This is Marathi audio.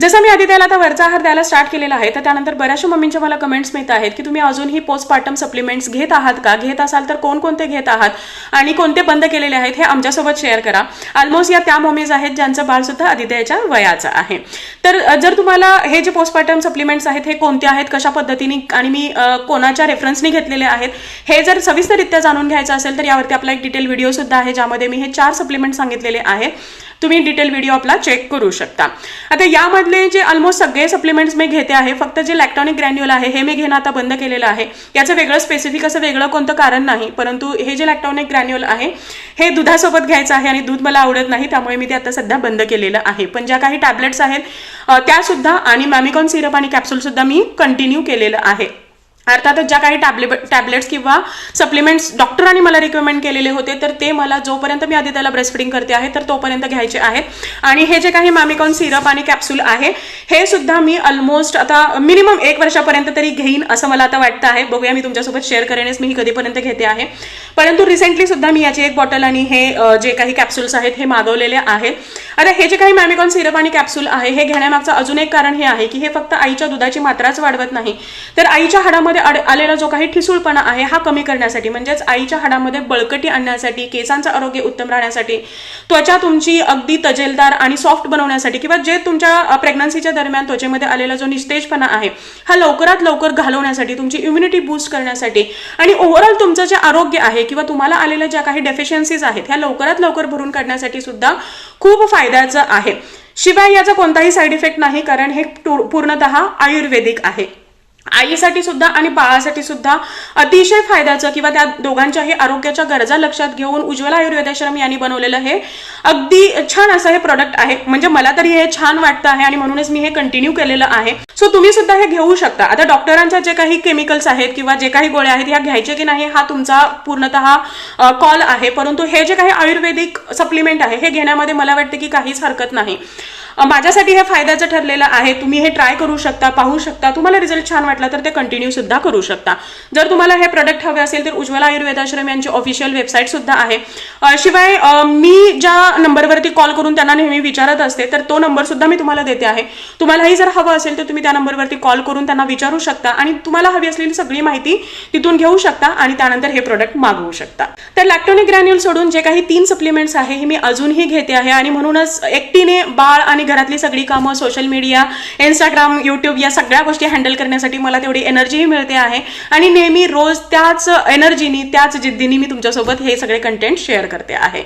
जसं मी आधी त्याला आता वरचा आहार द्यायला स्टार्ट केलेला आहे, तर त्यानंतर बऱ्याचशा मम्मींच्या मला कमेंट्स मिळत आहेत की तुम्ही अजूनही पोस्टपार्टम सप्लिमेंट्स घेत आहात का, घेत असाल तर कोणकोणते घेत आहात आणि कोणते बंद केलेले आहेत हे आमच्यासोबत शेअर करा. ऑलमोस्ट या त्या मम्मीज आहेत ज्यांचं बाळ सुद्धा आदित्याच्या वयाचं आहे. तर जर तुम्हाला हे जे पोस्टपार्टम सप्लिमेंट्स आहेत हे कोणते आहेत, कशा पद्धतीने आणि मी कोणाच्या रेफरन्सने घेतलेले आहेत हे जर सविस्तररित्या जाणून घ्यायचं असेल तर यावरती आपला एक डिटेल व्हिडिओ सुद्धा आहे ज्यामध्ये मी हे 4 सप्लिमेंट सांगितलेले आहेत. तुम्ही डिटेल व्हिडिओ आपला चेक करू शकता. आता यामधले जे ऑलमोस्ट सगळे सप्लिमेंट्स मी घेते आहे, फक्त जे लॅक्टोनिक ग्रॅन्युल आहे हे मी घेणं आता बंद केलेलं आहे. याचं वेगळं स्पेसिफिक असं वेगळं कोणतं कारण नाही, परंतु हे जे लॅक्टोनिक ग्रॅन्युल आहे हे दुधासोबत घ्यायचं आहे आणि दूध मला आवडत नाही, त्यामुळे मी ते आता सध्या बंद केलेलं आहे. पण ज्या काही टॅबलेट्स आहेत त्या सुद्धा आणि मॅमिकॉन सिरप आणि कॅप्सूल सुद्धा मी कंटिन्यू केलेलं आहे. अर्थातच ज्या काही टॅबलेट्स किंवा सप्लिमेंट्स डॉक्टरांनी मला रिकमेंड केलेले होते तर ते मला जोपर्यंत मी आधी त्याला ब्रेस्ट फीडिंग करते आहे तर तोपर्यंत घ्यायचे आहेत. आणि हे जे काही मॅमिकॉन सिरप आणि कॅप्सूल आहे हे सुद्धा मी ऑलमोस्ट आता मिनिमम 1 वर्षापर्यंत तरी घेईन असं मला आता वाटतं आहे. बघूया, मी तुमच्यासोबत शेअर करेनच मी कधीपर्यंत घेते आहे. परंतु रिसेंटली सुद्धा मी याची 1 बॉटल आणि हे जे काही कॅप्सूल्स आहेत हे मागवलेले आहेत. आता हे जे काही मॅमिकॉन सिरप आणि कॅप्सूल आहे हे घेण्यामागचं अजून एक कारण हे आहे की हे फक्त आईच्या दुधाची मात्राच वाढवत नाही, तर आईच्या हाडामध्ये आलेला जो काही ठिसूळपणा आहे हा कमी करण्यासाठी, म्हणजेच आईच्या हाडामध्ये बळकटी आणण्यासाठी, केसांचं आरोग्य उत्तम राहण्यासाठी, त्वचा तुमची अगदी तजेलदार आणि सॉफ्ट बनवण्यासाठी किंवा जे तुमच्या प्रेग्नन्सीच्या दरम्यान त्वचेमध्ये आलेला जो निस्तेजपणा आहे हा लवकरात लवकर घालवण्यासाठी, तुमची इम्युनिटी बूस्ट करण्यासाठी आणि ओव्हरऑल तुमचं जे आरोग्य आहे किंवा तुम्हाला आलेल्या ज्या काही डेफिशियन्सीज आहेत ह्या लवकरात लवकर भरून काढण्यासाठी सुद्धा खूप फायद्याचं आहे. शिवाय याचा कोणताही साईड इफेक्ट नाही, कारण हे पूर्णतः आयुर्वेदिक आहे. आईसाठी सुद्धा आणि बाळासाठी सुद्धा अतिशय फायद्याचं किंवा त्या दोघांच्याही आरोग्याच्या गरजा लक्षात घेऊन उज्ज्वला आयुर्वेदाश्रम यांनी बनवलेलं हे अगदी छान असं हे प्रोडक्ट आहे. म्हणजे मला तरी हे छान वाटतं आहे आणि म्हणूनच मी हे कंटिन्यू केलेलं आहे. सो तुम्ही सुद्धा हे घेऊ शकता. आता डॉक्टरांच्या जे काही केमिकल्स आहेत किंवा जे काही गोळ्या आहेत ह्या घ्यायचे की नाही हा तुमचा पूर्णतः कॉल आहे, परंतु हे जे काही आयुर्वेदिक सप्लिमेंट आहे हे घेण्यामध्ये मला वाटतं की काहीच हरकत नाही. माझ्यासाठी हे फायद्याचं ठरलेलं आहे. तुम्ही हे ट्राय करू शकता, पाहू शकता. तुम्हाला रिझल्ट छान वाटला तर ते कंटिन्यू सुद्धा करू शकता. जर तुम्हाला हे प्रोडक्ट हवे असेल तर उज्ज्वला आयुर्वेदाश्रम यांची ऑफिशियल वेबसाईट सुद्धा आहे. शिवाय मी ज्या नंबरवरती कॉल करून त्यांना नेहमी विचारत असते तर तो नंबर सुद्धा मी तुम्हाला देते आहे. तुम्हालाही जर हवं असेल तर तुम्ही त्या नंबरवरती कॉल करून त्यांना विचारू शकता आणि तुम्हाला हवी असलेली सगळी माहिती तिथून घेऊ शकता आणि त्यानंतर हे प्रोडक्ट मागवू शकता. तर लॅक्टोनिक ग्रॅन्युल सोडून जे काही 3 सप्लिमेंट्स आहे हे मी अजूनही घेते आहे आणि म्हणूनच एकटीने बाळ आणि घरातली सगळी कामं, सोशल मीडिया, इंस्टाग्राम, यूट्यूब या सगळ्या गोष्टी हँडल करण्यासाठी मला तेवढी एनर्जीही मिळते आहे आणि नेहमी रोज त्याच एनर्जीनी त्याच जिद्दीने मी तुमच्यासोबत हे सगळे कंटेंट शेअर करते आहे.